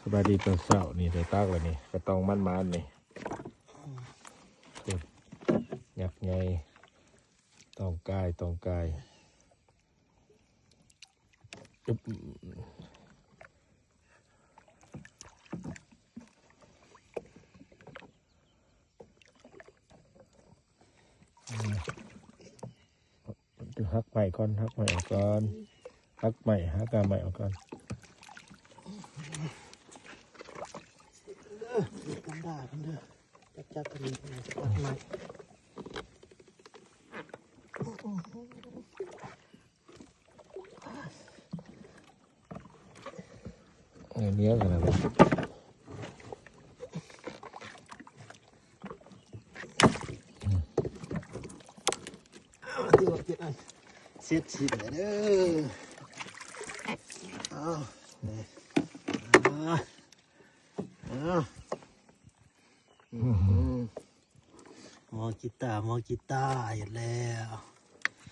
สบายดีตอนเช้านี่ใส่ตากเลยนี่กระตองมันนี่ยักษ์ไงตองกายอึ๊บหักใหม่ก่อนหักใหม่ออกก่อนหักกาใหม่ออกก่อนกันด่ากันเด้อจับกันนี่หักใหม่เนื้อขนาดนี้ที่ว่าเจ็ดอันเสียดสีเลยเด้อเอาเนี่ยเอามอกีตาร์เห็นแล้ว